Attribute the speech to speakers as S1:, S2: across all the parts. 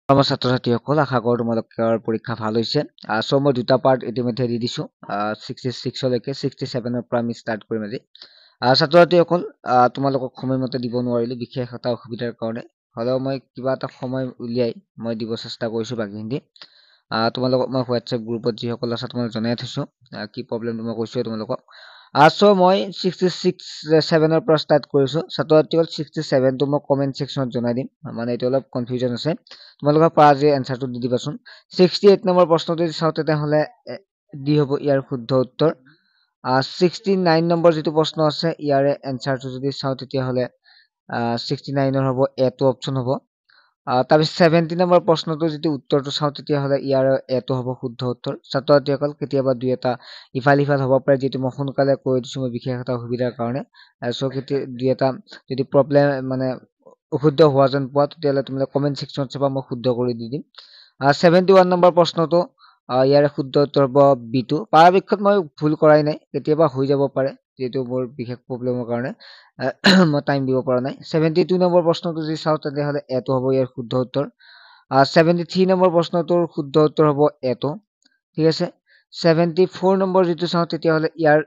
S1: আমাৰ ছাত্ৰ-ছাত্ৰীসকল আশা কৰোঁ তোমালোকৰ পৰীক্ষা ভাল হৈছে। চ' মই দুটা পাৰ্ট ইতিমধ্যে দি দিছোঁ। 66 লৈকে 67ৰ পৰা আমি ষ্টাৰ্ট কৰিম আজি। ছাত্ৰ-ছাত্ৰীসকল তোমালোকক সময়মতে দিব নোৱাৰিলোঁ বিশেষ এটা অসুবিধাৰ কাৰণে। হ'লেও মই কিবা এটা সময় উলিয়াই মই দিব চেষ্টা কৰিছোঁ বাকীখিনি। তোমালোকক মই হোৱাটছএপ গ্ৰুপত যিসকল আছে তোমালোকক জনাই থৈছোঁ। কি প্ৰব্লেমটো মই কৈছোঁৱে তোমালোকক। চ' মই 67ৰ পৰা ষ্টাৰ্ট কৰিছোঁ। ছাত্ৰ-ছাত্ৰীসকল 67টো মই কমেণ্ট ছেকশ্যনত জনাই দিম। মানে এইটো অলপ কনফিউজন আছে। তোমালোকৰ পৰা আজি এনচাৰটো দি দিবাচোন। 68 নম্বৰ প্ৰশ্নটো যদি চাওঁ তেতিয়াহ'লে ডি হ'ব ইয়াৰ শুদ্ধ উত্তৰ। 69 নম্বৰ যিটো প্ৰশ্ন আছে ইয়াৰে এনচাৰটো যদি চাওঁ তেতিয়াহ'লে 69ৰ হ'ব এটো অপশ্যন হ'ব। তাৰপিছত 70 নম্বৰ প্ৰশ্নটো যদি উত্তৰটো চাওঁ তেতিয়াহ'লে ইয়াৰ এটো হ'ব শুদ্ধ উত্তৰ। ছাত্ৰ-ছাত্ৰীসকল কেতিয়াবা দুই এটা ইফাল সিফাল হ'ব পাৰে, যিটো মই সোনকালে কৈ দিছোঁ মই বিশেষ এটা অসুবিধাৰ কাৰণে। চ' দুই এটা যদি প্ৰব্লেম মানে অশুদ্ধ হোৱা যেন পোৱা তেতিয়াহ'লে তোমালোকে কমেণ্ট ছেকশ্যনত চাবা, মই শুদ্ধ কৰি দি দিম। 71 নম্বৰ প্ৰশ্নটো ইয়াৰে শুদ্ধ উত্তৰ হ'ব বিটো। পৰাপক্ষত মই ভুল কৰাই নাই, কেতিয়াবা হৈ যাব পাৰে যিহেতু মোৰ বিশেষ প্ৰব্লেমৰ কাৰণে মই টাইম দিব পৰা নাই। 72 নম্বৰ প্ৰশ্নটো যদি চাওঁ তেতিয়াহ'লে এটো হ'ব ইয়াৰ শুদ্ধ উত্তৰ। 73 নম্বৰ প্ৰশ্নটোৰ শুদ্ধ উত্তৰ হ'ব এটো। ঠিক আছে। 74 নম্বৰ যিটো চাওঁ তেতিয়াহ'লে ইয়াৰ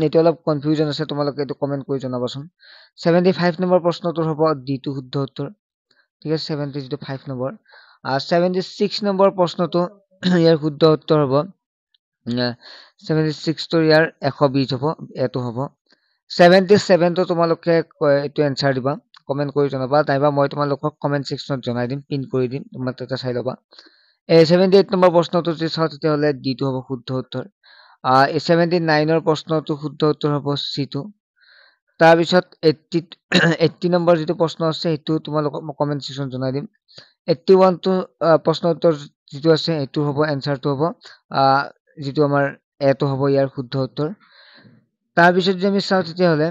S1: এইটো অলপ কনফিউজন আছে, তোমালোকে এইটো কমেণ্ট কৰি জনাবাচোন। 75 নম্বৰ প্ৰশ্নটোৰ হ'ব ডিটো শুদ্ধ উত্তৰ। ঠিক আছে। 75 নম্বৰ। 76 নম্বৰ প্ৰশ্নটো ইয়াৰ শুদ্ধ উত্তৰ হ'ব 76টো ইয়াৰ 120 হ'ব, এটো হ'ব। 77টো তোমালোকে এইটো এনচাৰ দিবা, কমেণ্ট কৰি জনাবা, নাইবা মই তোমালোকক কমেণ্ট ছেকশ্যনত জনাই দিম, পিন কৰি দিম, তোমালোকে তাতে চাই ল'বা। 78 নম্বৰ প্ৰশ্নটো যদি চাওঁ তেতিয়াহ'লে ডিটো হ'ব শুদ্ধ উত্তৰ। 79ৰ প্ৰশ্নটো শুদ্ধ উত্তৰ হ'ব চিটো। তাৰপিছত 80 নম্বৰ যিটো প্ৰশ্ন আছে সেইটো তোমালোকক মই কমেণ্ট ছেকশ্যনত জনাই দিম। 81টো প্ৰশ্ন উত্তৰ যিটো আছে সেইটো হ'ব এনচাৰটো হ'ব যিটো আমাৰ এটো হ'ব ইয়াৰ শুদ্ধ উত্তৰ। তাৰপিছত যদি আমি চাওঁ তেতিয়াহ'লে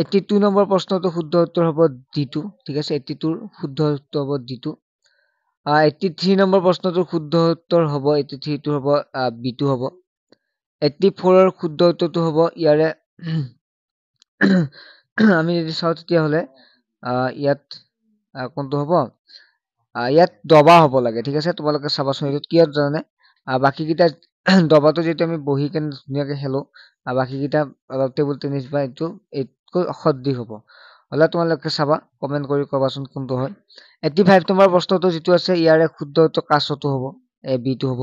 S1: 82 নম্বৰ প্ৰশ্নটো শুদ্ধ উত্তৰ হ'ব ডিটো। ঠিক আছে। 82ৰ শুদ্ধ উত্তৰ হ'ব ডিটো। 83 নম্বৰ প্ৰশ্নটোৰ শুদ্ধ উত্তৰ হ'ব 83টো হ'ব বিটো হ'ব। 84ৰ শুদ্ধ উত্তৰটো হ'ব ইয়াৰে আমি যদি চাওঁ তেতিয়াহ'লে ইয়াত কোনটো হ'ব, ইয়াত দবা হ'ব লাগে। ঠিক আছে। তোমালোকে চাবাচোন এইটোত কিয় জানানে, বাকীকেইটা দবাটো যিটো আমি বহি কেনে ধুনীয়াকে খেলো, বাকীকেইটা অলপ টেবুল টেনিছ বা এইতকৈ সদৃশ হ'ব। হ'লে তোমালোকে চাবা, কমেণ্ট কৰি ক'বাচোন কোনটো হয়। 85 নম্বৰ প্ৰশ্নটো যিটো আছে ইয়াৰে শুদ্ধ উত্তৰ কাছটো হ'ব, বিটো হ'ব।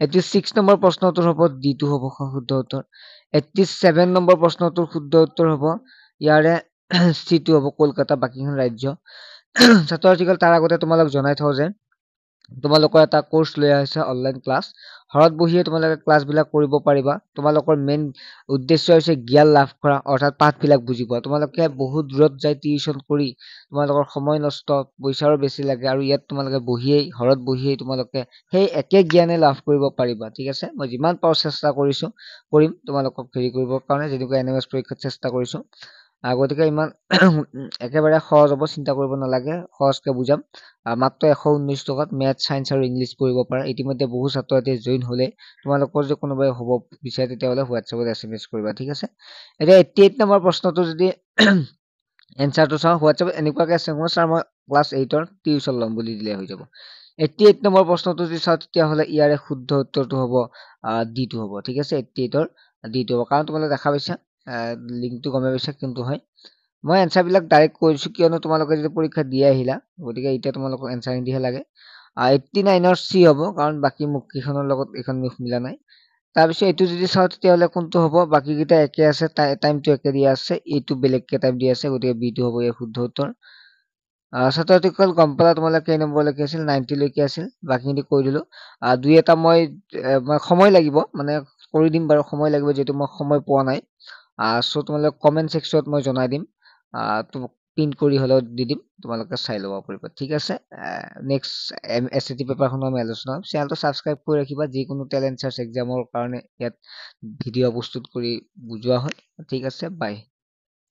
S1: 86 নম্বৰ প্ৰশ্নটোৰ হ'ব ডিটো হ'ব শুদ্ধ উত্তৰ। 87 নম্বৰ প্ৰশ্নটোৰ শুদ্ধ উত্তৰ হ'ব ইয়াৰে চিটো হ'ব কলকাতা, বাকীখন ৰাজ্য। ছাত্ৰ-ছাত্ৰীসকল তাৰ আগতে তোমালোক জনাই থওঁ যে তোমালোকৰ এটা কোৰ্চ লৈ আহিছে অনলাইন ক্লাছ। ঘৰত বহিয়ে তোমালোকে ক্লাছবিলাক কৰিব পাৰিবা। তোমালোকৰ মেইন উদ্দেশ্য হৈছে জ্ঞান লাভ কৰা, অৰ্থাৎ পাঠবিলাক বুজি পোৱা। তোমালোকে বহুত দূৰত যাই টিউচন কৰি তোমালোকৰ সময় নষ্ট, পইচাৰো বেছি লাগে, আৰু ইয়াত তোমালোকে ঘৰত বহিয়েই তোমালোকে সেই একে জ্ঞানে লাভ কৰিব পাৰিবা। ঠিক আছে। মই যিমান পাৰোঁ চেষ্টা কৰিম তোমালোকক হেৰি কৰিবৰ কাৰণে, যেনেকৈ NMS পৰীক্ষাত চেষ্টা কৰিছোঁ। গতিকে ইমান একেবাৰে সহজ হ'ব, চিন্তা কৰিব নালাগে, সহজকে বুজাম। মাত্ৰ 119 টকাত মেথ, ছায়েন্স আৰু ইংলিছ পঢ়িব পাৰা। ইতিমধ্যে বহু ছাত্ৰ-ছাত্ৰী জইন হ'লে। তোমালোকৰ যদি কোনোবাই হ'ব বিচাৰে তেতিয়াহ'লে হোৱাটছএপত SMS কৰিবা। ঠিক আছে। এতিয়া 88 নম্বৰ প্ৰশ্নটো যদি এনচাৰটো চাওঁ, হোৱাটছএপত এনেকুৱাকে আছে ছাৰ মই ক্লাছ 8ৰ টিউচন ল'ম বুলি দিলে হৈ যাব। 88 নম্বৰ প্ৰশ্নটো যদি চাওঁ তেতিয়াহ'লে ইয়াৰে শুদ্ধ উত্তৰটো হ'ব ডিটো হ'ব। ঠিক আছে। 88ৰ ডিটো হ'ব, কাৰণ তোমালোকে দেখা পাইছা লিংকটো গমে পাইছা কোনটো হয়। মই এনচাৰবিলাক ডাইৰেক্ট কৈ দিছোঁ কিয়নো তোমালোকে যদি পৰীক্ষা দিয়ে আহিলা, গতিকে এতিয়া তোমালোকক এনচাৰ নিদিহে লাগে। 89ৰ চি হ'ব, কাৰণ বাকী মুখ কেইখনৰ লগত এইখন মুখ মিলা নাই। তাৰপিছত এইটো যদি চাওঁ তেতিয়াহ'লে কোনটো হ'ব, বাকীকেইটা একে আছে, টাইমটো একে দিয়া আছে, এইটো বেলেগকে টাইম দিয়া আছে, গতিকে বিটো হ'ব ইয়াৰ শুদ্ধ উত্তৰ। ছাত্ৰ-ছাত্ৰীসকল গম পালা তোমালোকে কেই নম্বৰলৈকে আছিল, 90 লৈকে আছিল, বাকীখিনি কৈ দিলোঁ। দুই এটা মই সময় লাগিব, মানে কৰি দিম বাৰু, সময় লাগিব যিহেতু মই সময় পোৱা নাই। চ' তোমালোকে কমেণ্ট ছেকশ্যনত মই জনাই দিম, প্ৰিণ্ট কৰি হ'লেও দি দিম, তোমালোকে চাই ল'ব পাৰিবা। ঠিক আছে। নেক্সট SAT পেপাৰখনৰ আমি আলোচনা কৰিম। চেনেলটো ছাবস্ক্ৰাইব কৰি ৰাখিবা, যিকোনো টেলেণ্ট চাৰ্চ এক্সামৰ কাৰণে ইয়াত ভিডিঅ' প্ৰস্তুত কৰি বুজোৱা হয়। ঠিক আছে, বাই।